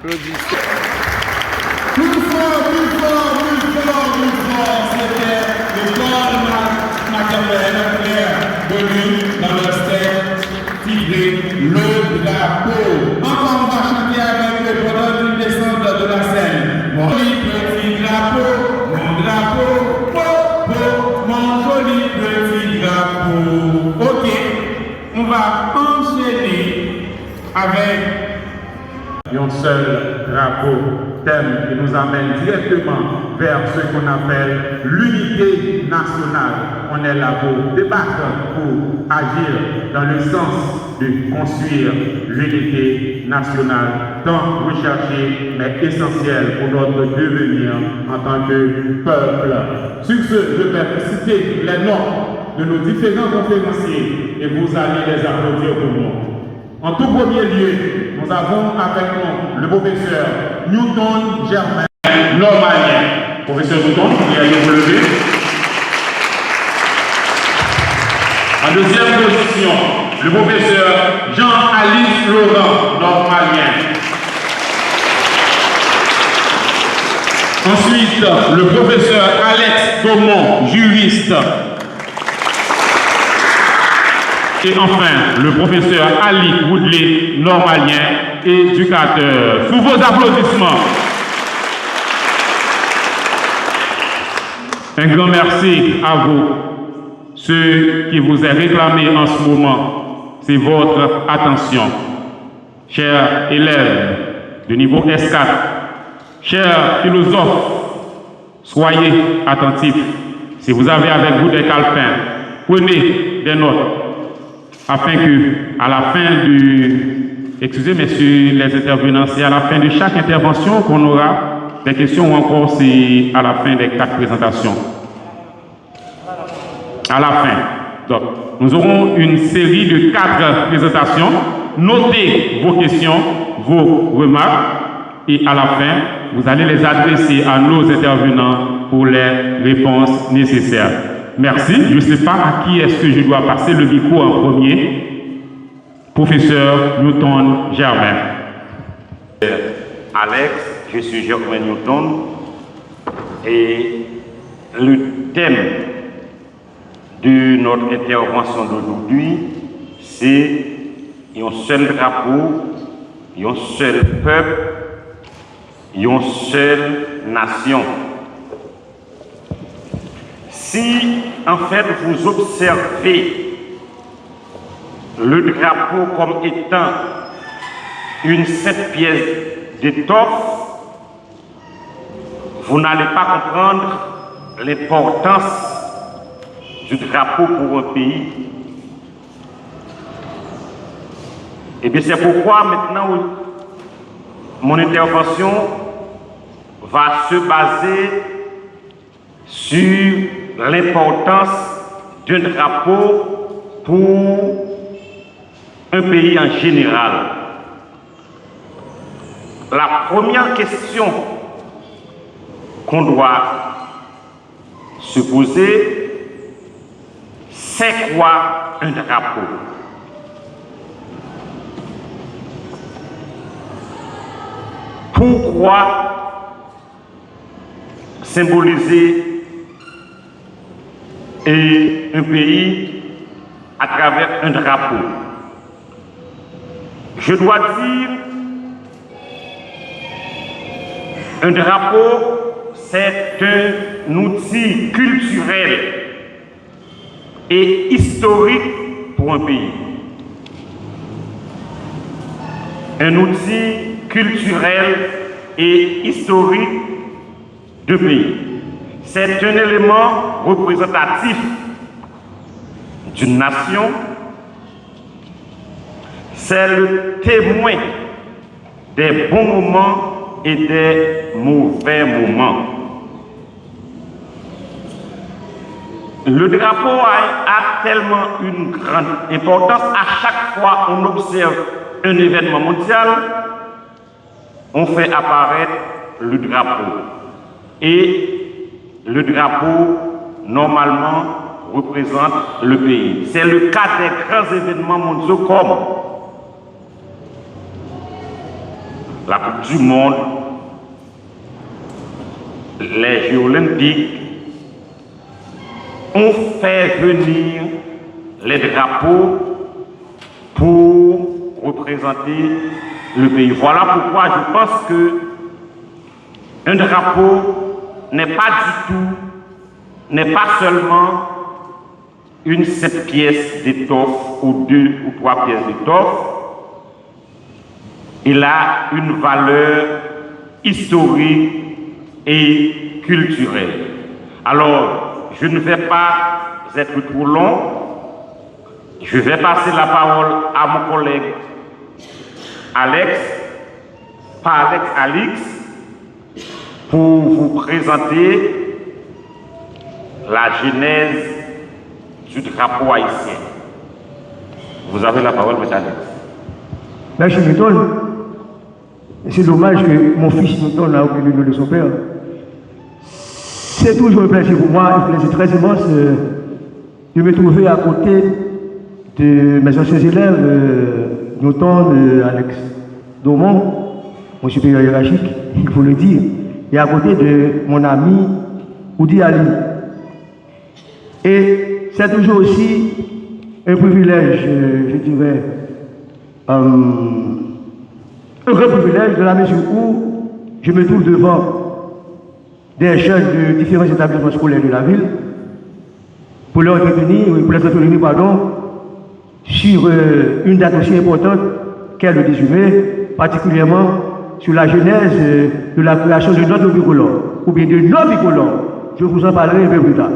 Applaudissez. Plus fort, c'était le corps de Macabelle, venu dans le step, titré Le Drapeau. Encore on va chanter avec le pendant une descente de la scène. Mon joli petit drapeau, mon joli petit drapeau. Ok, on va enchaîner avec un seul drapeau, thème qui nous amène directement vers ce qu'on appelle l'unité nationale. On est là pour débattre, pour agir dans le sens de construire l'unité nationale, tant recherchée mais essentielle pour notre devenir en tant que peuple. Sur ce, je vais citer les noms de nos différents conférenciers et vous allez les applaudir pour moi. En tout premier lieu, nous avons avec nous le professeur Newton Germain Normalien. Professeur Newton, vous allez vous lever. En deuxième position, le professeur Jean-Alice Laurent Normalien. Ensuite, le professeur Alex Gaumont, juriste. Et enfin, le professeur Ali Woodley, normalien, éducateur. Sous vos applaudissements. Un grand merci à vous. Ce qui vous est réclamé en ce moment, c'est votre attention. Chers élèves de niveau S4, chers philosophes, soyez attentifs. Si vous avez avec vous des calepins, prenez des notes. Afin que, à la fin excusez messieurs les intervenants, c'est à la fin de chaque intervention qu'on aura des questions ou encore c'est à la fin des 4 présentations. À la fin. Donc, nous aurons une série de 4 présentations. Notez vos questions, vos remarques et à la fin, vous allez les adresser à nos intervenants pour les réponses nécessaires. Merci. Je ne sais pas à qui est-ce que je dois passer le micro en premier. Professeur Newton Germain. Alex, je suis Germain Newton et le thème de notre intervention d'aujourd'hui, c'est un seul drapeau, un seul peuple, une seule nation. Si, en fait, vous observez le drapeau comme étant une seule pièce d'étoffe, vous n'allez pas comprendre l'importance du drapeau pour un pays. Et bien c'est pourquoi maintenant mon intervention va se baser sur l'importance d'un drapeau pour un pays en général. La première question qu'on doit se poser, c'est quoi un drapeau? Pourquoi symboliser un pays à travers un drapeau? Je dois dire, un drapeau, c'est un outil culturel et historique pour un pays. Un outil culturel et historique de pays. C'est un élément représentatif d'une nation. C'est le témoin des bons moments et des mauvais moments. Le drapeau a tellement une grande importance. À chaque fois qu'on observe un événement mondial, on fait apparaître le drapeau. Et le drapeau, normalement, représente le pays. C'est le cas des grands événements mondiaux comme la Coupe du Monde, les Jeux Olympiques, on fait venir les drapeaux pour représenter le pays. Voilà pourquoi je pense que un drapeau n'est pas seulement une simple pièce d'étoffe ou 2 ou 3 pièces d'étoffe. Il a une valeur historique et culturelle. Alors, je ne vais pas être trop long. Je vais passer la parole à mon collègue Alex, pour vous présenter la genèse du drapeau haïtien. Vous avez la parole, M. Alex. Merci, Milton. C'est dommage que mon fils Milton n'a oublié le nom de son père. C'est toujours un plaisir pour moi, un plaisir très immense de me trouver à côté de mes anciens élèves, Milton, Alex Domon, mon supérieur hiérarchique, il faut le dire, et à côté de mon ami Oudi Ali. Et c'est toujours aussi un privilège, je dirais, un grand privilège de la mesure où je me trouve devant des jeunes de différents établissements scolaires de la ville pour les entretenir, sur une date aussi importante qu'est le 18 mai, particulièrement sur la genèse de la création de notre bicolore, ou bien de nos bicolores. Je vous en parlerai un peu plus tard.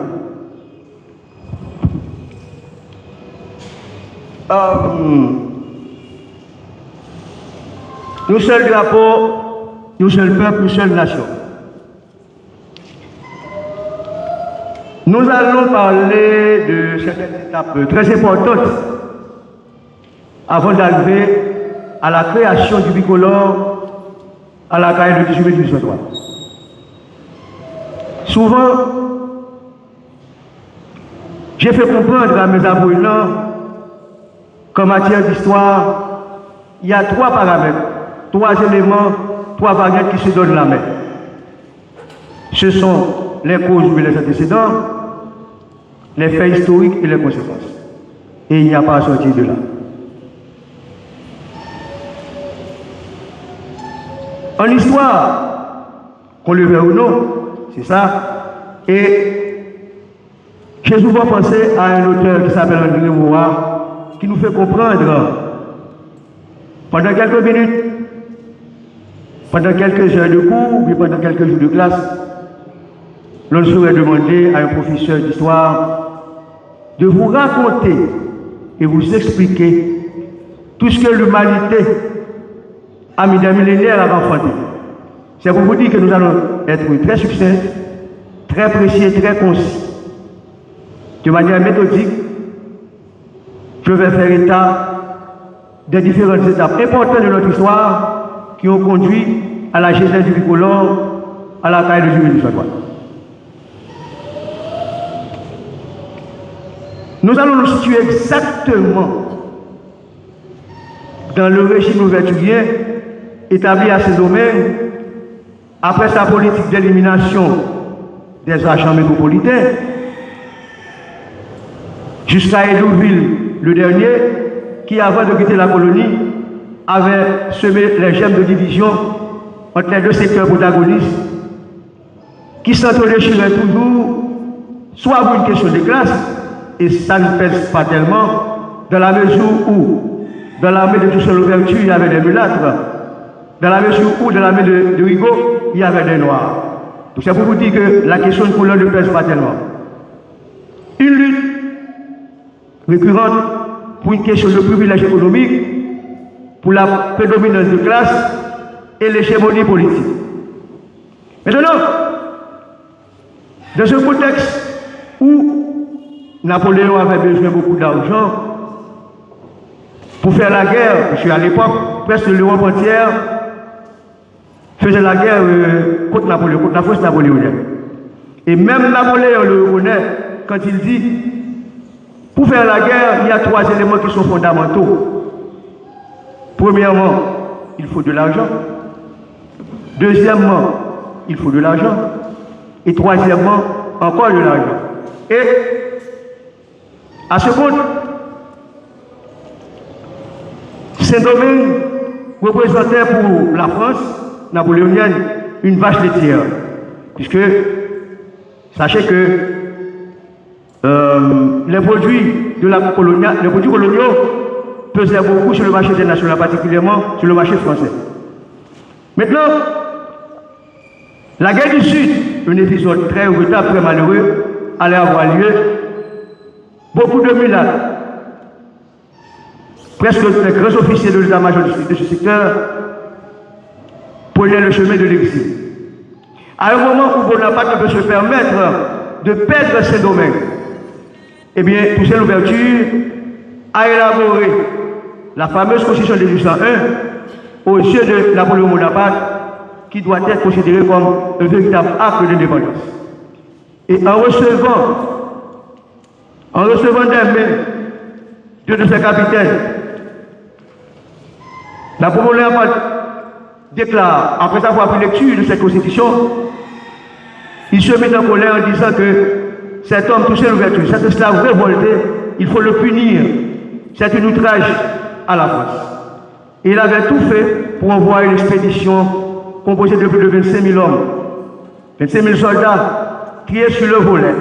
Nous seul drapeau, nous seul peuple, nous seule nation. Nous allons parler de certaines étapes très importantes avant d'arriver à la création du bicolore à la caille de 18 1803. Souvent, j'ai fait comprendre à mes apprenants qu'en matière d'histoire, il y a 3 paramètres, 3 éléments, 3 variantes qui se donnent la main. Ce sont les causes ou les antécédents, les faits historiques et les conséquences. Et il n'y a pas à sortir de là. En histoire, qu'on le veuille ou non, c'est ça. Et j'ai souvent pensé à un auteur qui s'appelle André Moura, qui nous fait comprendre, pendant quelques minutes, pendant quelques heures de cours, ou pendant quelques jours de classe, l'on saurait demander à un professeur d'histoire de vous raconter et vous expliquer tout ce que l'humanité a mis des millénaires à enfanter. C'est pour vous dire que nous allons être très succincts, très précis et très concis. De manière méthodique, je vais faire état des différentes étapes importantes de notre histoire qui ont conduit à la genèse du bicolore à la caille de 1803. Nous allons nous situer exactement dans le régime ouverturien établi à ces domaines après sa politique d'élimination des agents métropolitains jusqu'à Édouville, le dernier, qui avant de quitter la colonie avait semé les germes de division entre les 2 secteurs protagonistes qui s'entre-déchiraient toujours soit pour une question de classe, et ça ne pèse pas tellement dans la mesure où dans l'armée de Toussaint Louverture il y avait des mulâtres, dans la mesure où dans l'armée de Rigaud il y avait des noirs. Donc c'est pour vous dire que la question de couleur ne pèse pas tellement. Une lutte récurrente pour une question de privilège économique, pour la prédominance de classe et l'hégémonie politique. Maintenant, dans un contexte où Napoléon avait besoin de beaucoup d'argent pour faire la guerre, parce qu'à l'époque, presque l'Europe entière faisait la guerre contre Napoléon, contre la force napoléonienne. Et même Napoléon le reconnaît quand il dit, pour faire la guerre, il y a 3 éléments qui sont fondamentaux. Premièrement, il faut de l'argent. Deuxièmement, il faut de l'argent. Et troisièmement, encore de l'argent. Et à ce compte, Saint-Domingue représentait pour la France napoléonienne une vache laitière. Puisque, sachez que les produits coloniaux pesaient beaucoup sur le marché international, particulièrement sur le marché français. Maintenant, la guerre du Sud, un épisode très regrettable, très malheureux, allait avoir lieu. Beaucoup de mulâtres, presque les grands officiers de l'état-major de ce secteur, prenaient le chemin de l'exil. À un moment où Bonaparte peut se permettre de perdre ses domaines, eh bien, Toussaint Louverture a élaboré la fameuse Constitution de 1801 aux yeux de Napoléon Bonaparte, qui doit être considéré comme un véritable acte d'indépendance. Et en recevant des mains de ses capitaines, Napoléon Bonaparte déclare, après avoir pris lecture de cette constitution, il se met en colère en disant que cet homme Toussaint Louverture, cet esclave révolté, il faut le punir. C'est un outrage à la France. Et il avait tout fait pour envoyer une expédition composée de plus de 25 000 hommes, 25 000 soldats triés sur le volet,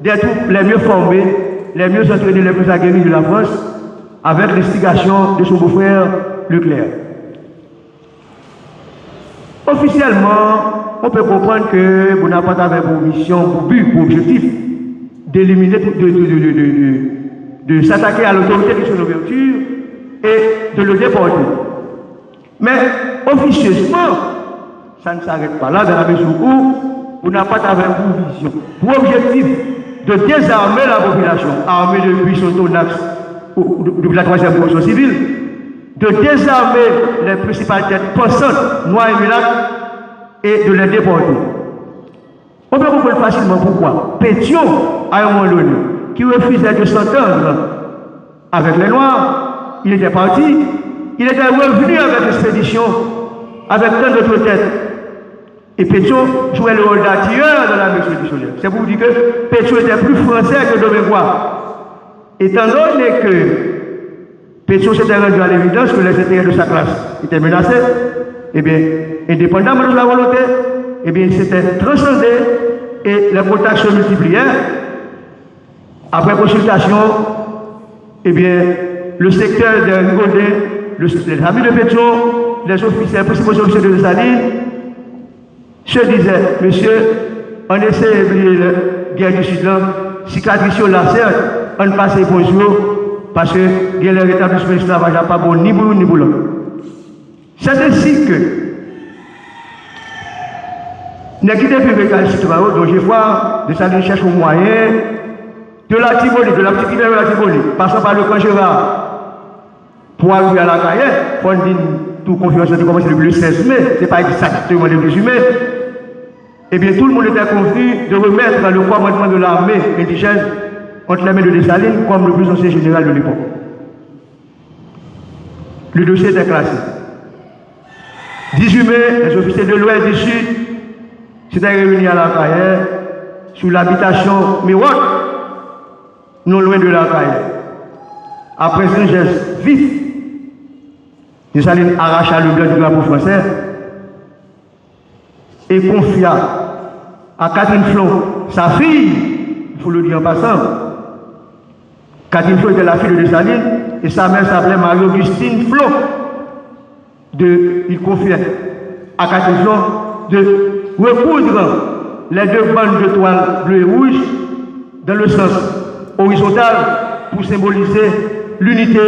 des troupes les mieux formées, les mieux entraînées, les plus aguerries de la France, avec l'instigation de son beau-frère Leclerc. Officiellement, on peut comprendre que Bonaparte avait pour mission, pour but, pour objectif, d'éliminer, de s'attaquer à l'autorité de son ouverture et de le déporter. Mais officieusement, ça ne s'arrête pas là, dans la mesure où Bonaparte avait pour vision, pour objectif de désarmer la population, armée depuis son tonax, depuis la troisième révolution civile, de désarmer les principales têtes pensantes, noires et mulâtres, et de les déporter. On peut comprendre facilement pourquoi. Pétion, à un moment donné, qui refusait de s'entendre avec les Noirs, il était parti, il était revenu avec l'expédition, avec tant d'autres têtes. Et Pétion jouait le rôle d'attireur dans la expéditionnaire. C'est pour vous dire que Pétion était plus français que Domingois. Étant donné que Pétion s'était rendu à l'évidence que les intérêts de sa classe étaient menacés, eh bien, indépendamment de la volonté, eh bien, il s'était transcendé et les contacts se multipliaient. Après consultation, eh bien, le secteur de Rigaudin, les amis de Pétion, les officiers, principaux officiers de Dessalines, se disaient, monsieur, on essaie de la guerre du Sud, cicatrice là, certes, on passe bonjour, parce que le rétablissement de l'esclavage n'a pas bon ni pour l'un ni pour l'autre. C'est ainsi que, n'est quitté plus régal citoyen, donc je vois, Dessalines cherche un moyen de la Tivoli, de la petite rivière de la Tivoli, passant par le camp Gérard, pour arriver à la Caille, pour dire toute conférence de commencer depuis le 16 mai, ce n'est pas exactement le 18 mai. Eh bien, tout le monde était convenu de remettre le commandement de l'armée indigène entre les mains de Dessalines comme le plus ancien général de l'époque. Le dossier était classé. 18 mai, les officiers de l'Ouest et du Sud s'étaient réunis à la Caille sous l'habitation Miroir, non loin de la Caille. Après un geste vif, Dessalines arracha le blanc du drapeau français et confia à Catherine Flon, sa fille, il faut le dire en passant. Catherine Flon était la fille de Dessalines et sa mère s'appelait Marie-Augustine Flon. Il confiait à Catherine Flon de recoudre les deux bandes de toile bleu et rouge dans le sens horizontal pour symboliser l'unité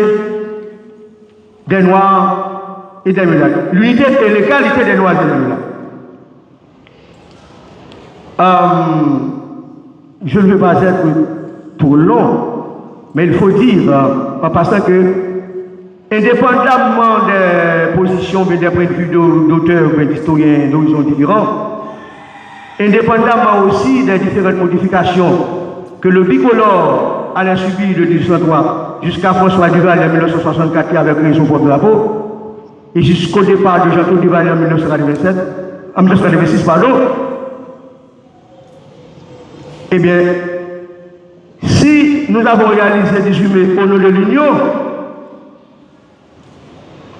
des Noirs et des mulâtres. L'unité et l'égalité des Noirs et des mulâtres. Je ne veux pas être trop long, mais il faut dire en passant que, indépendamment des positions et des points de vue d'auteurs ou d'historiens d'horizons différents, indépendamment aussi des différentes modifications que le bicolore allait subir de 1803 jusqu'à François Duval en 1964 qui avait créé son propre drapeau, et jusqu'au départ de Jean-Claude Duval en 1987, Amnesty 26, pardon. Eh bien, si nous avons réalisé 18 mai au nom de l'Union,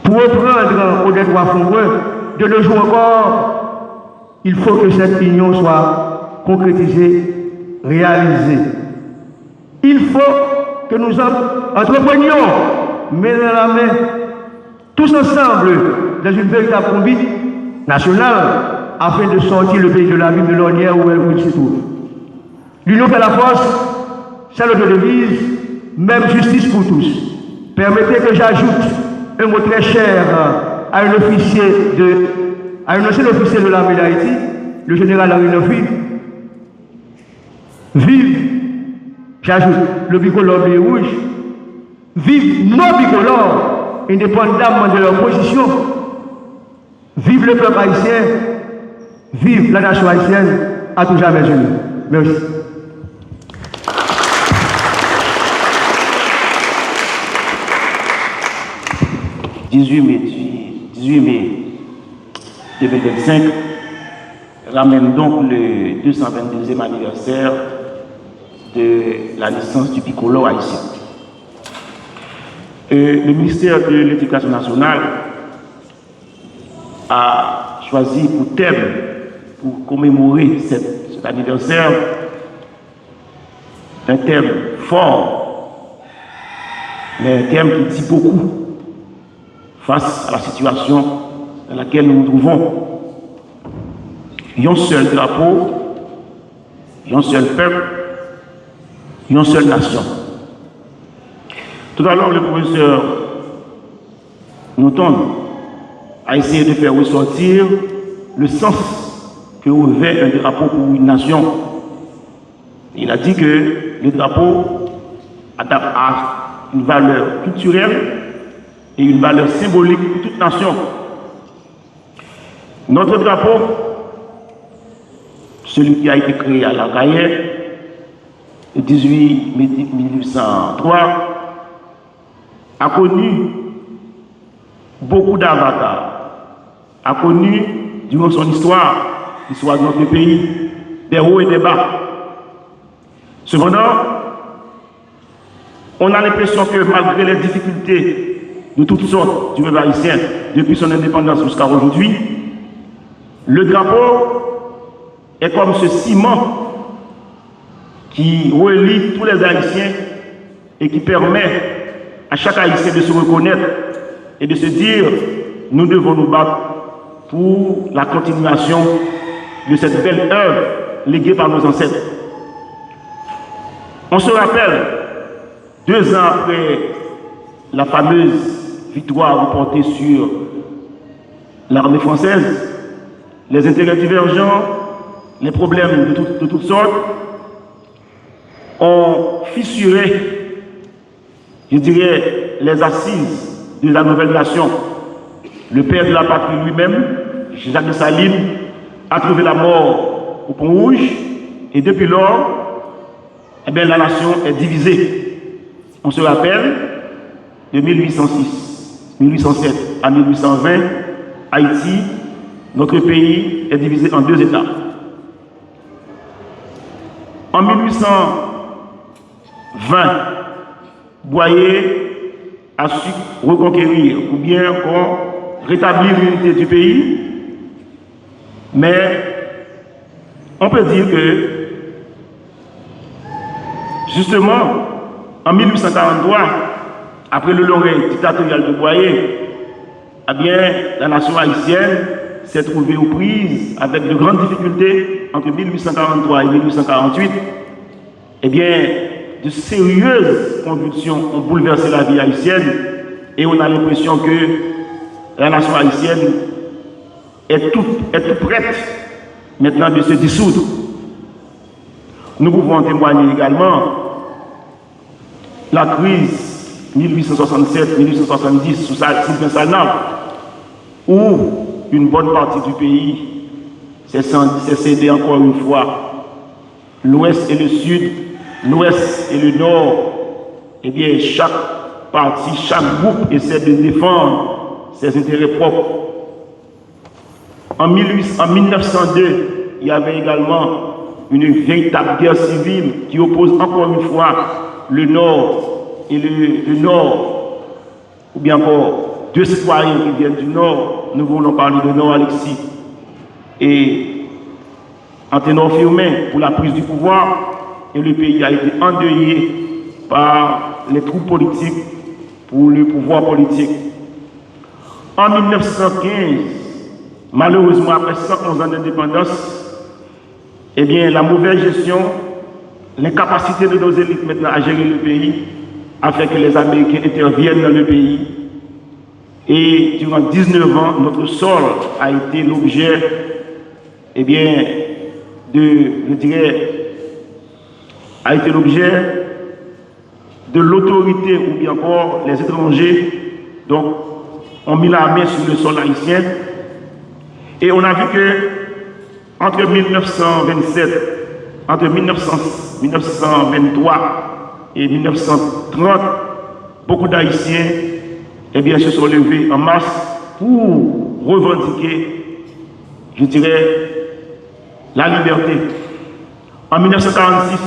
pour reprendre au droit fongreux, de nos jours encore, il faut que cette union soit concrétisée, réalisée. Il faut que nous entreprenions, main dans la main, tous ensemble, dans une véritable combat nationale, afin de sortir le pays de la vie de l'ornière où il se trouve. L'union fait la force, c'est notre devise, même justice pour tous. Permettez que j'ajoute un mot très cher à un ancien officier de l'armée d'Haïti, le général Henri Lefy. Vive, j'ajoute, le bicolore bleu et rouge. Vive nos bicolores, indépendamment de leur position. Vive le peuple haïtien. Vive la nation haïtienne, à tout jamais unis. Merci. « 18 mai 2025 ramène donc le 222e anniversaire de la naissance du bicolore haïtien. Le ministère de l'Éducation nationale a choisi pour thème, pour commémorer cet anniversaire, un thème fort, mais un thème qui dit beaucoup face à la situation dans laquelle nous nous trouvons. Il y a un seul drapeau, il y a un seul peuple, il y a une seule nation. Tout à l'heure, le professeur Newton a essayé de faire ressortir le sens que revêt un drapeau pour une nation. Il a dit que le drapeau a une valeur culturelle et une valeur symbolique pour toute nation. Notre drapeau, celui qui a été créé à La Cayenne, le 18 mai 1803, a connu beaucoup d'avatars, a connu, durant son histoire, l'histoire de notre pays, des hauts et des bas. Cependant, on a l'impression que malgré les difficultés de toutes sortes du peuple haïtien, depuis son indépendance jusqu'à aujourd'hui, le drapeau est comme ce ciment qui relie tous les Haïtiens et qui permet à chaque Haïtien de se reconnaître et de se dire nous devons nous battre pour la continuation de cette belle œuvre léguée par nos ancêtres. On se rappelle, 2 ans après la fameuse victoire remportée sur l'armée française, les intérêts divergents, les problèmes de toutes sortes ont fissuré, je dirais, les assises de la nouvelle nation. Le père de la patrie lui-même, Jacques Dessalines, a trouvé la mort au Pont Rouge et depuis lors, eh bien, la nation est divisée. On se rappelle, de 1807 à 1820, Haïti, notre pays, est divisé en 2 États. En 1820, Boyer a su reconquérir ou bien rétablir l'unité du pays, mais on peut dire que justement en 1843, après le long règne dictatorial de Boyer, eh bien, la nation haïtienne s'est trouvée aux prises avec de grandes difficultés entre 1843 et 1848. Eh bien, de sérieuses convulsions ont bouleversé la vie haïtienne et on a l'impression que la nation haïtienne est toute prête maintenant de se dissoudre. Nous pouvons en témoigner également la crise 1867-1870 sous Sylvain Salnave, où une bonne partie du pays s'est cédé encore une fois. L'Ouest et le Sud, l'Ouest et le Nord, eh bien, chaque parti, chaque groupe essaie de défendre ses intérêts propres. En 1902, il y avait également une véritable guerre civile qui oppose encore une fois le Nord et le Nord, ou bien encore deux citoyens qui viennent du Nord. Nous voulons parler de Nord-Alexis et Anténor Firmin pour la prise du pouvoir, et le pays a été endeuillé par les troupes politiques pour le pouvoir politique. En 1915, malheureusement après 111 ans d'indépendance, eh bien, la mauvaise gestion, l'incapacité de nos élites maintenant à gérer le pays a fait que les Américains interviennent dans le pays. Et durant 19 ans, notre sol a été l'objet, eh bien, a été l'objet de l'autorité ou bien encore les étrangers, donc, ont mis la main sur le sol haïtien. Et on a vu que entre 1923 et 1930, beaucoup d'Haïtiens eh bien, se sont levés en masse pour revendiquer, je dirais, la liberté. En 1946,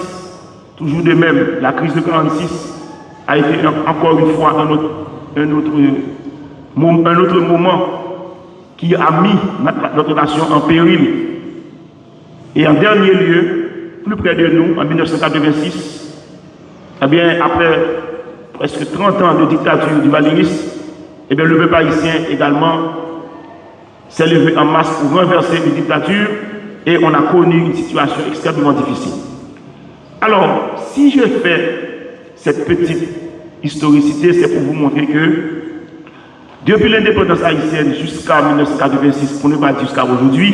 toujours de même, la crise de 1946 a été encore une fois un autre moment qui a mis notre nation en péril. Et en dernier lieu, plus près de nous, en 1986, eh bien, après presque 30 ans de dictature du Valérisme, eh bien, le peuple haïtien également s'est levé en masse pour renverser une dictature, et on a connu une situation extrêmement difficile. Alors, si je fais cette petite historicité, c'est pour vous montrer que depuis l'indépendance haïtienne jusqu'à 1986, pour ne pas dire jusqu'à aujourd'hui,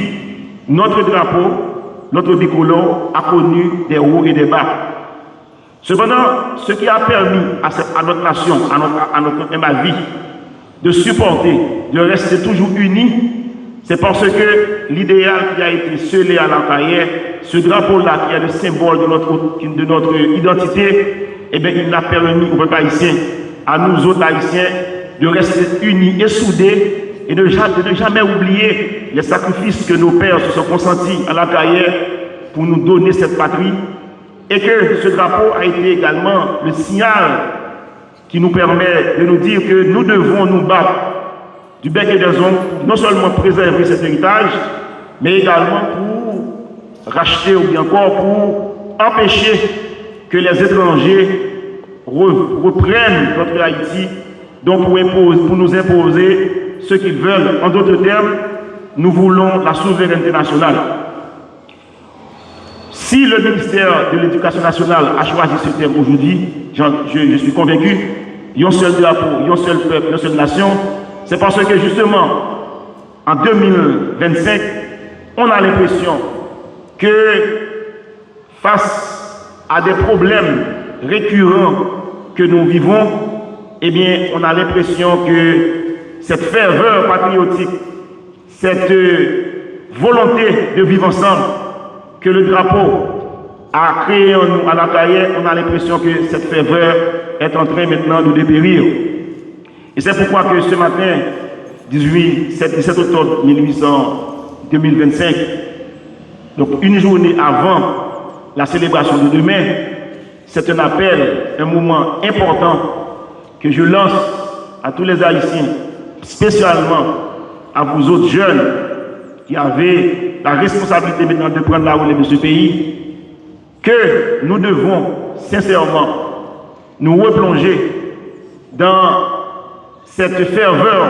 notre drapeau, notre bicolore a connu des hauts et des bas. Cependant, ce qui a permis à notre nation, à notre vie, de supporter, de rester toujours unis, c'est parce que l'idéal qui a été scellé à l'entraillère, ce drapeau-là qui est le symbole de notre identité, eh bien, il a permis au peuple haïtien, à nous autres haïtiens, de rester unis et soudés et de ne jamais oublier les sacrifices que nos pères se sont consentis à la carrière pour nous donner cette patrie, et que ce drapeau a été également le signal qui nous permet de nous dire que nous devons nous battre du bec et des ongles pour non seulement préserver cet héritage, mais également pour racheter ou bien encore pour empêcher que les étrangers reprennent notre Haïti, donc pour nous imposer ce qu'ils veulent. En d'autres termes, nous voulons la souveraineté nationale. Si le ministère de l'Éducation nationale a choisi ce terme aujourd'hui, je suis convaincu, il y a un seul drapeau, il y a un seul peuple, une seule nation, c'est parce que justement, en 2025, on a l'impression que face à des problèmes récurrents que nous vivons, eh bien, on a l'impression que cette ferveur patriotique, cette volonté de vivre ensemble, que le drapeau a créé en nous à la carrière, on a l'impression que cette ferveur est en train maintenant de dépérir. Et c'est pourquoi que ce matin, 17 octobre 2025, donc une journée avant la célébration de demain, c'est un appel, un moment important que je lance à tous les Haïtiens, spécialement à vous autres jeunes qui avez la responsabilité maintenant de prendre la relève de ce pays, que nous devons sincèrement nous replonger dans cette ferveur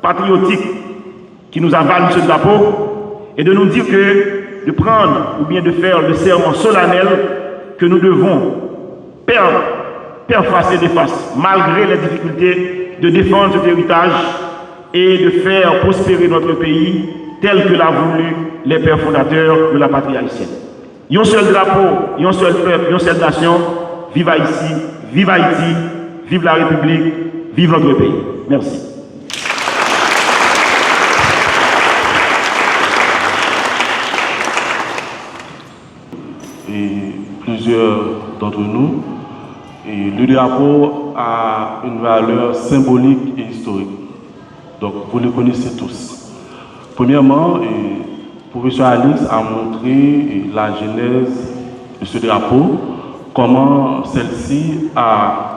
patriotique qui nous a valu ce drapeau et de nous dire que de prendre ou bien de faire le serment solennel que nous devons faire face et déface, malgré les difficultés, de défendre cet héritage et de faire prospérer notre pays tel que l'a voulu les pères fondateurs de la patrie haïtienne. Il y a un seul drapeau, il y a un seul peuple, il y a une seule nation. Vive Haïti, vive Haïti, vive la République, vive notre pays. Merci. Et plusieurs d'entre nous, et le drapeau a une valeur symbolique et historique. Donc, vous le connaissez tous. Premièrement, le professeur Alix a montré la genèse de ce drapeau, comment celle-ci a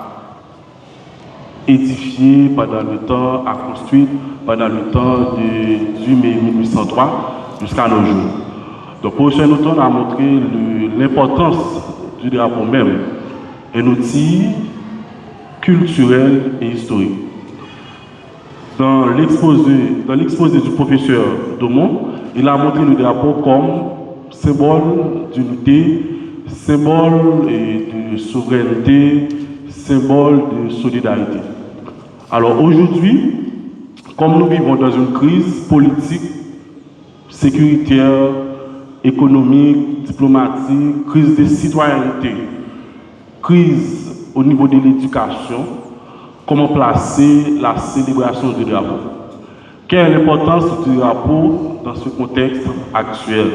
édifié pendant le temps, a construit pendant le temps de 18 mai 1803 jusqu'à nos jours. Donc, le professeur Newton a montré l'importance du drapeau même, un outil culturel et historique. Dans l'exposé du professeur Domon, il a montré le drapeau comme symbole d'unité, symbole de souveraineté, symbole de solidarité. Alors aujourd'hui, comme nous vivons dans une crise politique, sécuritaire, économique, diplomatique, crise de citoyenneté, crise au niveau de l'éducation, comment placer la célébration du drapeau? Quelle est l'importance du drapeau dans ce contexte actuel?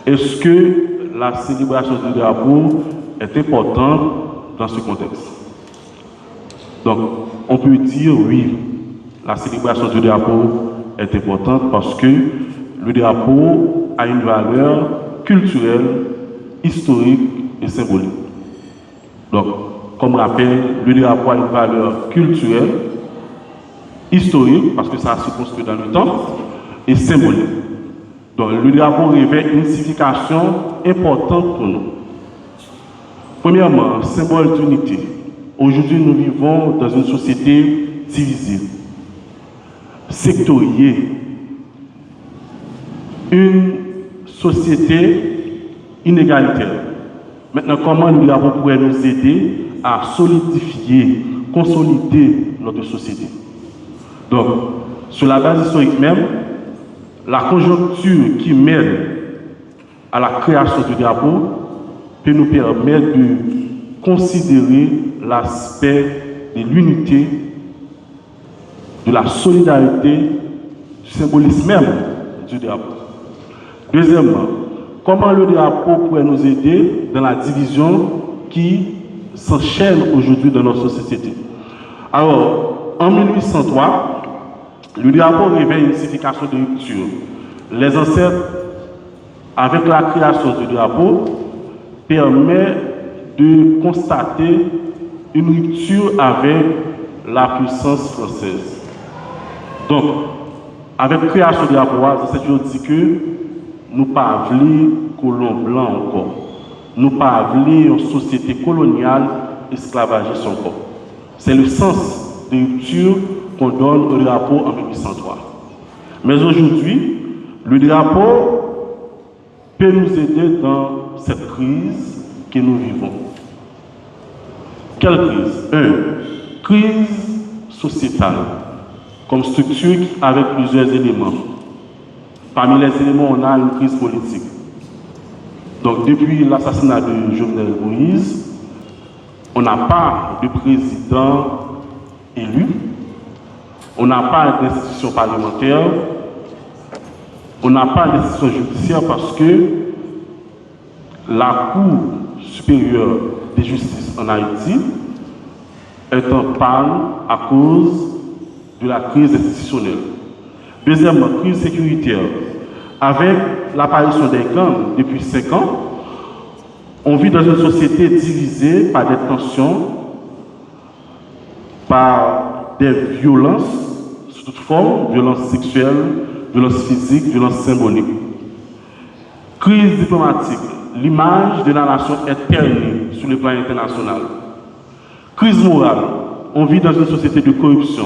Est-ce que la célébration du drapeau est importante dans ce contexte? Donc, on peut dire oui, la célébration du drapeau est importante parce que le drapeau a une valeur culturelle, historique et symbolique. Donc, comme rappel, le drapeau a une valeur culturelle, historique, parce que ça se construit dans le temps, et symbolique. Donc, le drapeau revêt une signification importante pour nous. Premièrement, symbole d'unité. Aujourd'hui, nous vivons dans une société divisée, sectoriée, une société inégalitaire. Maintenant, comment le drapeau pourrait nous aider à solidifier, consolider notre société? Donc, sur la base historique même, la conjoncture qui mène à la création du drapeau peut nous permettre de considérer l'aspect de l'unité, de la solidarité, du symbolisme même du drapeau. Deuxièmement, comment le drapeau pourrait nous aider dans la division qui s'enchaîne aujourd'hui dans notre société? Alors, en 1803, le drapeau révèle une signification de rupture. Les ancêtres, avec la création du drapeau, permettent de constater une rupture avec la puissance française. Donc, avec la création du drapeau, c'est toujours dit que nous ne pas colons blancs encore. Nous ne pas une société coloniale esclavagiste encore. C'est le sens de rupture qu'on donne au drapeau en 1803. Mais aujourd'hui, le drapeau peut nous aider dans cette crise que nous vivons. Quelle crise? Crise sociétale, comme structure avec plusieurs éléments. Parmi les éléments, on a une crise politique. Donc, depuis l'assassinat de Jovenel Moïse, on n'a pas de président élu, on n'a pas d'institution parlementaire, on n'a pas d'institution judiciaire parce que la Cour supérieure de justice en Haïti est en panne à cause de la crise institutionnelle. Deuxièmement, crise sécuritaire. Avec l'apparition des gangs depuis 5 ans, on vit dans une société divisée par des tensions, par des violences sous toute forme, violences sexuelles, violences physiques, violences symboliques. Crise diplomatique. L'image de la nation est ternie sur le plan international. Crise morale. On vit dans une société de corruption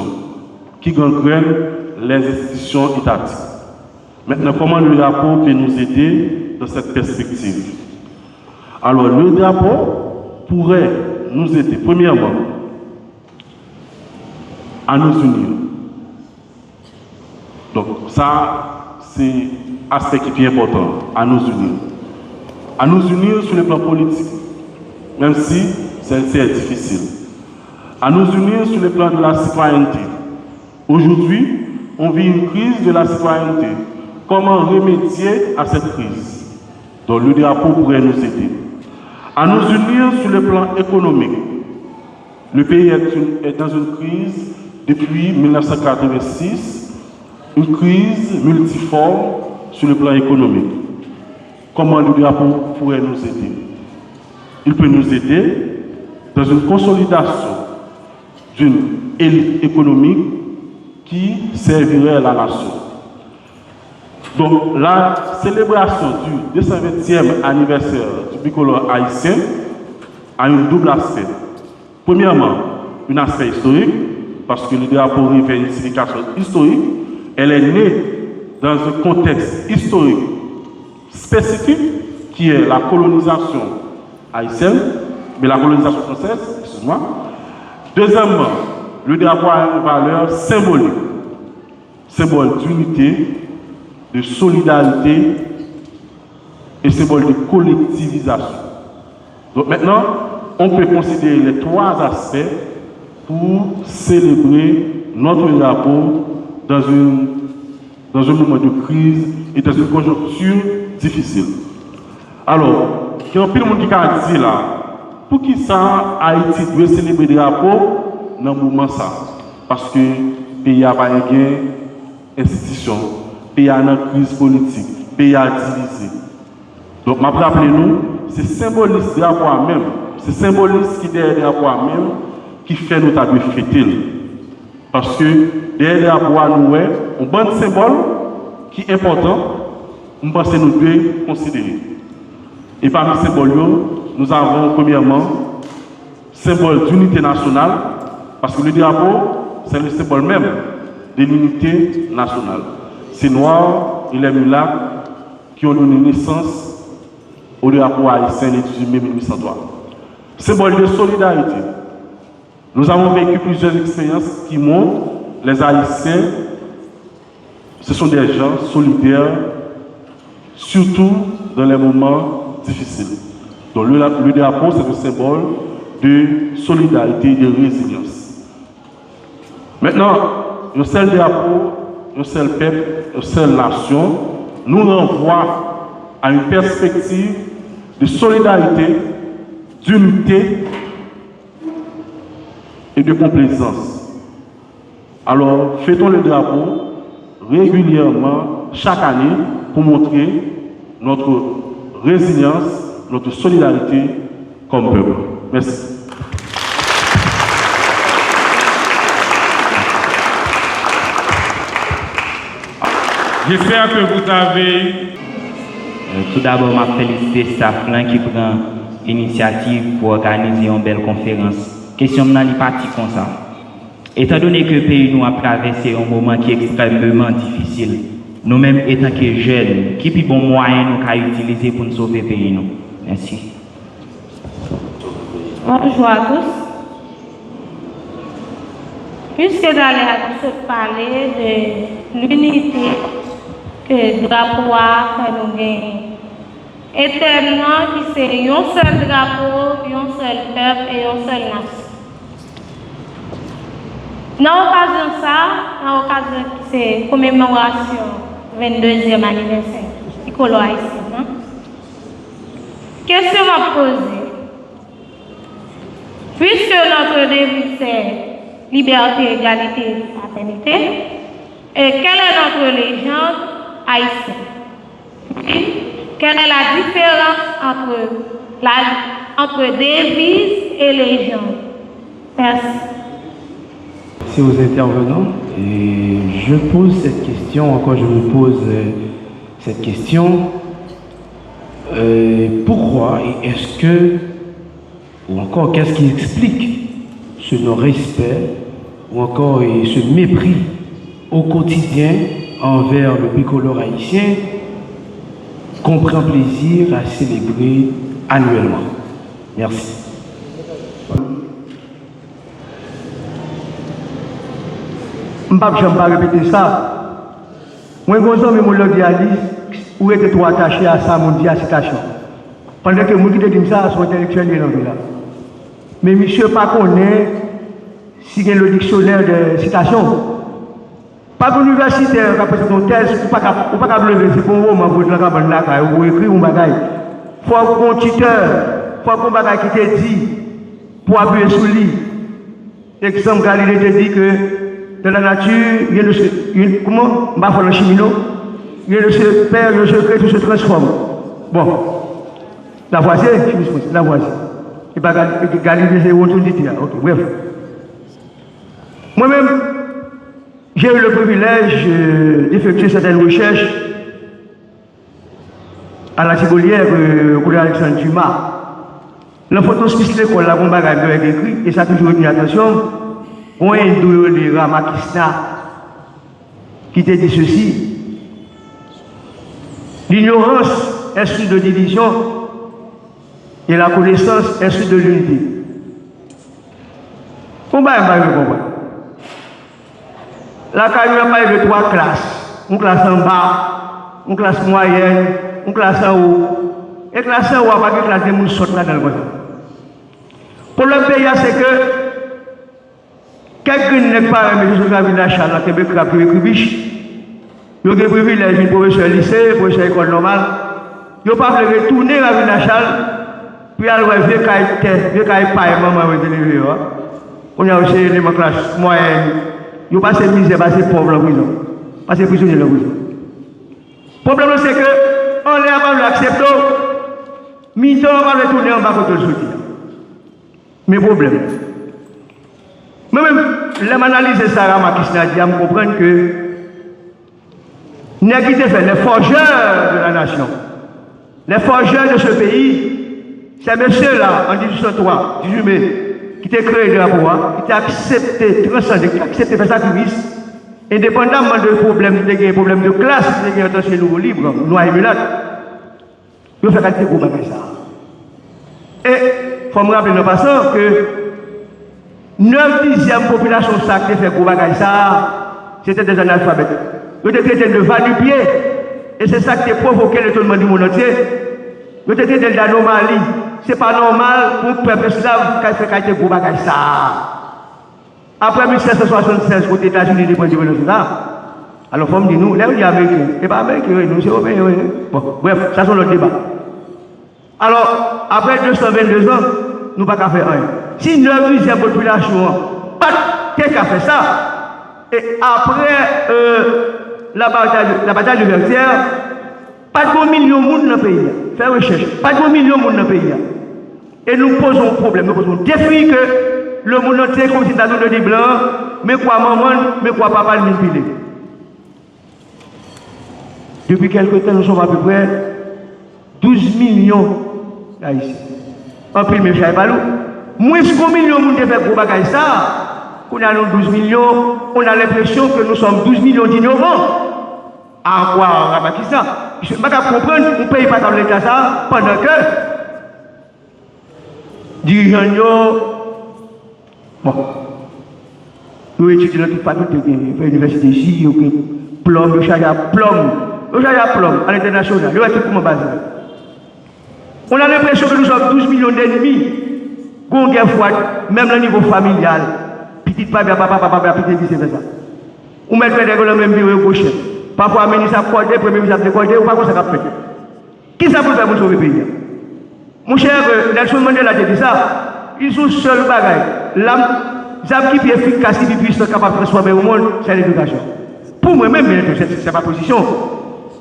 qui gangrène les institutions étatiques. Maintenant, comment le drapeau peut nous aider dans cette perspective? Alors, le drapeau pourrait nous aider, premièrement, à nous unir. Donc, ça, c'est un aspect qui est important, à nous unir. À nous unir sur le plan politique, même si celle-ci est difficile. À nous unir sur le plan de la citoyenneté. Aujourd'hui, on vit une crise de la citoyenneté. Comment remédier à cette crise? Donc le drapeau pourrait nous aider. À nous unir sur le plan économique. Le pays est dans une crise depuis 1986 une crise multiforme sur le plan économique. Comment le drapeau pourrait nous aider? Il peut nous aider dans une consolidation d'une élite économique qui servirait à la nation. Donc la célébration du 220e anniversaire du bicolore haïtien a un double aspect. Premièrement, un aspect historique, parce que le drapeau revêt une signification historique. Elle est née dans un contexte historique spécifique qui est la colonisation haïtienne, mais la colonisation française, excuse-moi. Deuxièmement, le drapeau a une valeur symbolique, symbole d'unité, de solidarité et symbole de collectivisation. Donc maintenant, on peut considérer les trois aspects pour célébrer notre drapeau dans un moment de crise et dans une conjoncture difficile. Alors, il y a un peu de monde qui a dit là, pour qui ça Haïti doit célébrer le drapeau dans ce moment ça? Parce que le pays a pas une institution, le pays a une crise politique, le pays a divisé. Donc, je rappelle nous, c'est symboliste du drapeau même, c'est symboliste qui derrière le drapeau même qui fait nous de fêter. Parce que derrière le drapeau nous est un bon symbole qui est important, nous pensons que nous devons considérer. Et parmi ces symboles, nous avons premièrement le symbole d'unité nationale, parce que le drapeau, c'est le symbole même de l'unité nationale. C'est noir et les mulâtres qui ont donné naissance au drapeau haïtien le 18 mai 1803. Symbole de solidarité. Nous avons vécu plusieurs expériences qui montrent les Haïtiens, ce sont des gens solidaires, surtout dans les moments difficiles. Donc le drapeau, c'est un symbole de solidarité et de résilience. Maintenant, un seul drapeau, un seul peuple, une seule nation nous renvoie à une perspective de solidarité, d'unité et de complaisance. Alors, fêtons le drapeau régulièrement, chaque année, pour montrer notre résilience, notre solidarité comme peuple. Merci. J'espère que vous avez... Tout d'abord, je félicite Safran qui prend l'initiative pour organiser une belle conférence. Question de partie comme ça. Étant donné que le pays nous a traversé un moment qui est extrêmement difficile, nous-mêmes étant que jeunes, qui est le bon moyen nous avons utilisé pour nous sauver le pays? Merci. Bonjour à tous. Puisque j'allais vous parler de l'unité que le drapeau a fait nous gagner. Éternellement, qui c'est un seul drapeau, un seul peuple et une seule nation. Dans l'occasion de ça, dans l'occasion de cette commémoration 22e anniversaire du bicolore haïtien, question à poser. Puisque notre devise c'est liberté, égalité, fraternité, et quelle est notre légende haïtienne? Quelle est la différence entre devise et légende? Merci. Merci aux intervenants. Et je pose cette question, encore je me pose cette question. Pourquoi et est-ce que, ou encore qu'est-ce qui explique ce non-respect ou encore ce mépris au quotidien envers le bicolore haïtien qu'on prend plaisir à célébrer annuellement? Merci. Je ne vais pas répéter ça. Moi, je suis un où était trop attaché à ça, mon dit à citation. Pendant que moi qui te dis ça, sont intellectuels de l'anglais. Mais monsieur pas connaît si il y a le dictionnaire de citation. Pas universitaire qui a posé ton thèse, ou pas lever, c'est pour un roman, pour écrire un bagage. Il faut un tuteur, il faut un bagage qui te dit, pour appuyer sur lui. Exemple, Galilée te dit que dans la nature, rien ne se. Comment? On va faire le chimino. Rien ne se perd, rien ne se crée, tout se transforme. Bon. La voici, la voici. Et pas Galilée, c'est où on dit. Ok, bref. Moi-même, j'ai eu le privilège d'effectuer certaines recherches à la Tigolière, au Alexandre Dumas. Le photospécialiste l'école, la bombe avec écrit, et ça a toujours retenu attention, on a les Ramakisna qui te dit ceci. L'ignorance est source de division et la connaissance est source de l'unité. Comment est-ce que vous comprenez? La carrière n'a pas de 3 classes. Une classe en bas, une classe moyenne, une classe en haut. Et classe en haut, il n'y a pas de classe de monde sorte là dans le monde. Pour le pays, c'est que quelqu'un n'est pas un ministre de la ville d'achat, là, Québec, qui a pris le biche. Il y a des privilèges, un professeur lycée, un professeur école normale. Il n'y a pas de retourner à la ville d'achat, puis aller voir vieux caille paille, maman, on a aussi les classes moyennes. Il n'y a pas de misère, pas de pauvres en prison. Pas de prisonniers en prison. Le problème, c'est que on est capable d'accepter, mi-temps, on va retourner en bas contre le soutien. Mais problème. Moi-même, l'analyse Sarah Makisna dit à me comprendre que nous avons fait les forgeurs de la nation. Les forgeurs de ce pays, c'est monsieur là, en 1803, 18 mai, qui a créé le rapport, qui a accepté, transcendé, qui a accepté faire sacrifice, indépendamment de problèmes de classe, qui ont chez nous libres, nous et mulâtres, ils ont fait quelque chose comme ça. Et il faut me rappeler en passant que 9/10 de la population qui a fait gros bagaille ça, c'était des analphabètes. Ils étaient traités de va-du-pied, et c'est ça qui a provoqué l'étonnement du monde entier. Ils étaient traités d'anomalie. Ce n'est pas normal pour le peuple slave qui a fait gros bagaille ça. Après 1776, aux États-Unis, ils ont dit ça. Alors, il faut me dire, nous, là, on dit américain. Et pas américain, nous, c'est européen. Bon, bref, ça, c'est notre débat. Alors, après 222 ans, nous ne pouvons pas faire rien. Si 9/10 de la population, pas quelqu'un a fait ça, et après la bataille de Versailles, pas de millions de monde dans le pays. Faire recherche, pas de millions de monde dans le pays. Et nous posons un problème, nous posons un défi que le monde entier, comme si nous avons dit blanc, mais quoi maman, mais quoi papa, nous pilé. Depuis quelque temps, nous sommes à peu près 12 millions d'Haïtiens. En pile, mais je ne sais pas. Moins de millions de monde fait gros bagaille ça. On a 12 millions, on a l'impression que nous sommes 12 millions d'ignorants. À quoi on va ça? Je ne peux pas comprendre, on ne paye pas dans l'État ça pendant que dirigeants, bon, nous étudions dans toute faculté, l'université ici, plomb, le charge à plomb à l'international, le reste comment basé. On a l'impression que nous sommes 12 millions d'ennemis, qu'on guerre froide, même au niveau familial. Petite papa, petite fille, c'est ça. On met des gens dans le même bureau gauche. Parfois, le ministre a accordé, le premier ministre a accordé, ou pas qu'on s'est fait. Qui ça peut faire pour sauver le pays? Mon cher Nelson Mandela a dit ça. Ils sont seuls bagaille. L'âme qui est efficace, qui est puissant, capable de transformer le monde, c'est l'éducation. Pour moi-même, c'est ma position.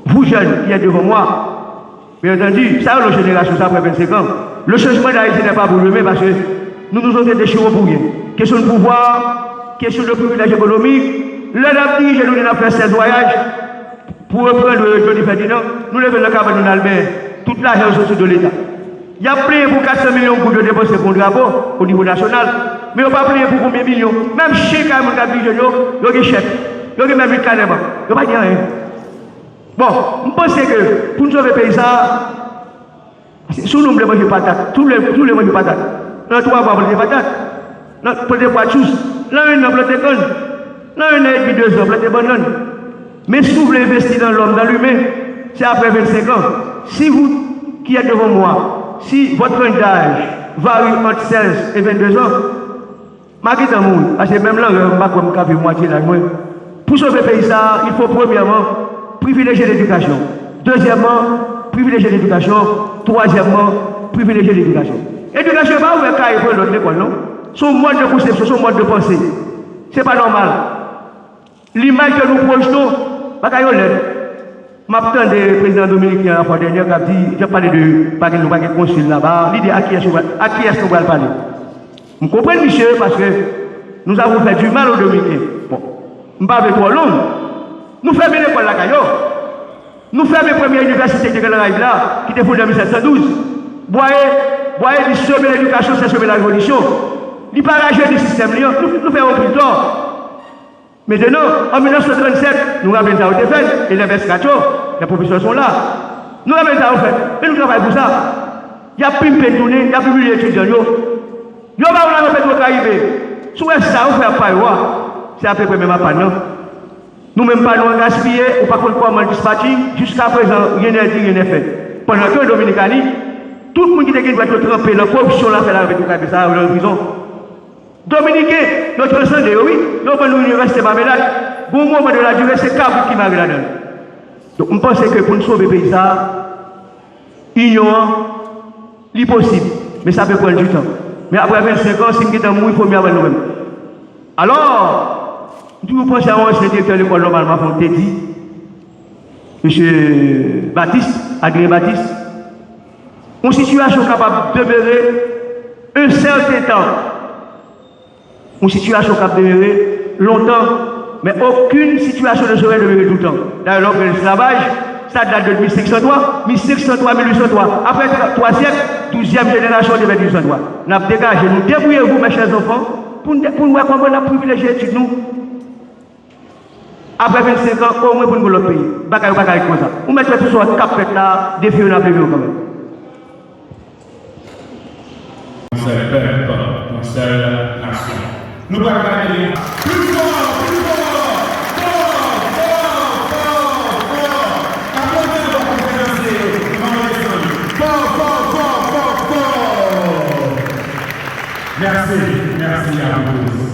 Vous jeunes qui êtes devant moi, bien entendu, ça, la génération, ça après 25 ans. Le changement d'Haïti n'est pas pour le même parce que nous nous avons des chevaux pour rien. Question de pouvoir, question de privilège économique. L'un dirige nous avons fait 16 voyages pour reprendre Johnny Ferdinand. Nous levons le cabane de Albert, toute l'argent sociale de l'État. Il y a payé pour 400 millions pour dépenser pour le drapeau au niveau national, mais on n'a pas payé pour combien de millions. Même chez Kamon Gabi Jono, il y a des chèques, il y a même une carrément. Il n'y a pas de rien. Bon, je pense que pour nous sauver le pays, ça, sous nous, on manger patate. Tous les mangent patate. Là, trois fois, on mange patate. Là, on mange pas de choses. Là, on a planté conne. Là, on a 2 ans, on planté banane. Mais si vous voulez investir dans l'homme, dans l'humain, c'est après 25 ans. Si vous, qui êtes devant moi, si votre d'âge varie entre 16 et 22 ans, marquez dans le monde. Parce que même là, on ne va pas comme moitié là. Pour sauver le pays, ça, il faut premièrement privilégier l'éducation. Deuxièmement, privilégier l'éducation. Troisièmement, privilégier l'éducation. L'éducation n'est pas ouverte à l'autre école, non? Son mode de conception, son mode de pensée. Ce n'est pas normal. L'image que nous projetons, pas qu'à m'attends le président dominicain la fois dernière qui a dit, j'ai parlé de pas de consul là-bas, l'idée à qui est-ce qu'on va parler. Vous comprenez, monsieur, parce que nous avons fait du mal aux Dominicains. Bon, je ne parle pas trop long. Nous faisons l'école là, nous faisons la première université de la là, qui était fondée en 1712. Boyer, il sauver l'éducation, c'est sauver la révolution. Il n'a pas ragé du système, nous faisons plus tard. Maintenant, en 1937, nous avons ça au défense, et les Vescato, les professeurs sont là. Nous avons ça au fait, et nous travaillons pour ça. Il y a plus de pédouné, il y a plus de milliers d'étudiants. Il y a pas de pédouné Caraïbes. Si vous ça, vous faites pas, c'est à peu près même à pas, non? Nous-mêmes pas nous gaspiller, ou pas contre comment dispatcher, jusqu'à présent, rien n'est dit, rien n'est fait. Pendant que le Dominicani, tout le monde qui doit être trempé dans la corruption, là, fait la avec tout ça, dans la prison. Dominicain, notre sang oui, nous avons l'université Mamelade. Bon moment de la durée, c'est Kabou qui m'a là-dedans. Donc, on pense que pour nous sauver le pays, ignorant, l'impossible. Mais ça peut prendre du temps. Mais après 25 ans, si nous sommes mourir, il faut mieux avoir nous-mêmes. Alors, vous pensez à un ancien directeur de l'école normalement, on t'a dit, M. Baptiste, Adrien Baptiste, une situation capable de demeurer un certain temps. Une situation capable de demeurer longtemps, mais aucune situation ne saurait demeurer tout le temps. D'ailleurs, l'esclavage, ça date de 1503, 1503, 1803. Après 3 siècles, 12e génération de 1803. Nous avons dégagé, nous débrouillez-vous, mes chers enfants, pour nous voir comment on a privilégié l'étude nous. Après 25 ans, au moins pour nous l'autre pays. Bagaille comme ça. Vous mettez tout sur un cap là, défi on a prévu quand même. Mon seul peuple, mon seule nation. Nous allons gagner plus fort, plus fort, Merci, merci à vous.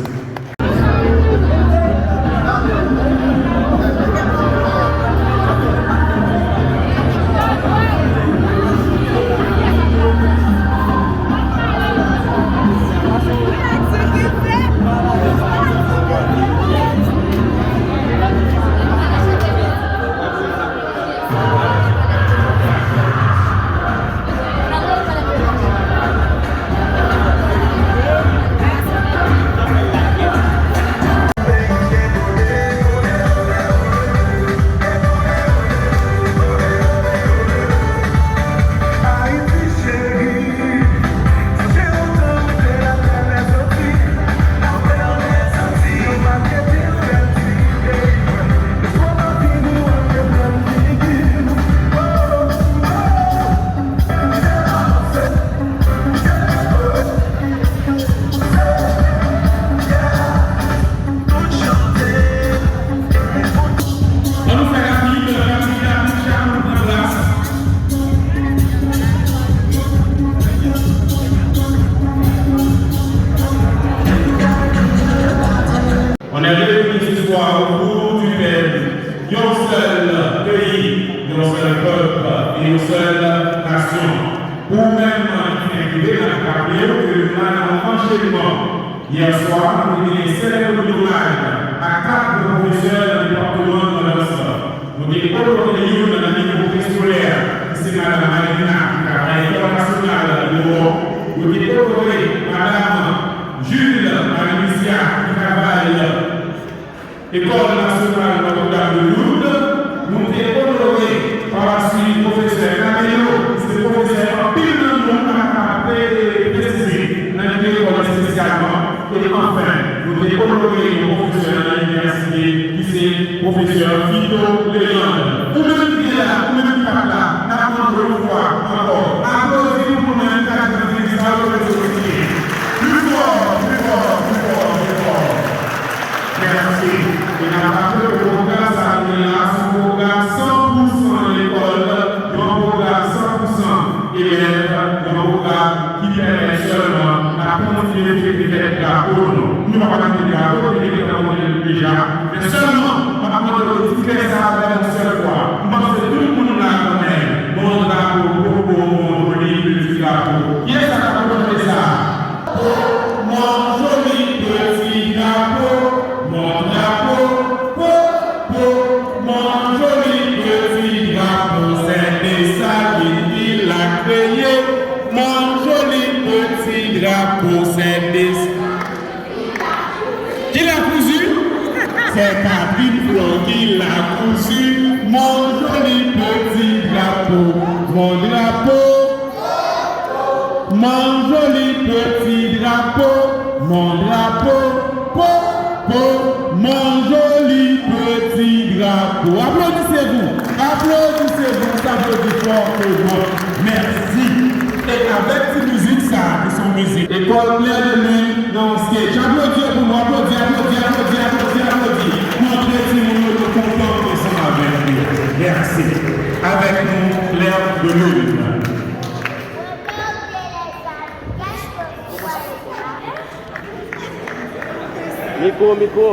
On est réunis ce soir au bout du même, un seul pays, un seul peuple et une seule nation. Pour même intégrer la carrière que nous avons enchaînement. Hier soir, nous avons eu 7 hommage à 4 professeurs du département de l'Ouest. Nous avons honoré dans la niveau scolaire, c'est Mme Marina, qui travaille à l'école nationale de Lyon. Nous avons honoré Mme Jules Alicia, qui travaille École nationale Notre-Dame de Lourdes. Nous avons honoré par la suite professeur Camilo, c'est le professeur en pile de monde à préciser dans l'école spécialement. Et enfin, nous avons honoré le professeur de l'université qui c'est professeur Vito Léon. Vous-même qui est là, vous-même qui est là, n'attendons une fois encore. Applaudissez pour nous-mêmes qui avons fait ça au dossier. Plus fort, plus fort, plus fort, plus fort. Merci. Et la partie de programme, ça est là, c'est un programme 100% de l'école, un programme 100% élèves, un programme qui permet seulement la continuité des drapeaux. Nous ne pouvons pas mettre des drapeaux, nous les déjà, mais seulement, on va prendre le petit ça avec une seule fois. Nous pensons que tout le monde là quand même, mon drapeau, mon livre, le drapeau. Qui est-ce qui a proposé ça? Mon joli petit drapeau, mon drapeau. mon drapeau, mon joli petit drapeau, mon drapeau, mon joli petit drapeau. Applaudissez-vous, ça veut dire fortement. Merci. Et avec cette musique, ça, qui sont musiques. École Claire de Lune, dans ce qui est. J'applaudis pour moi, applaudis. Montrez-y mon content de son avec nous. Merci. Avec nous, Claire de Lune. Micro.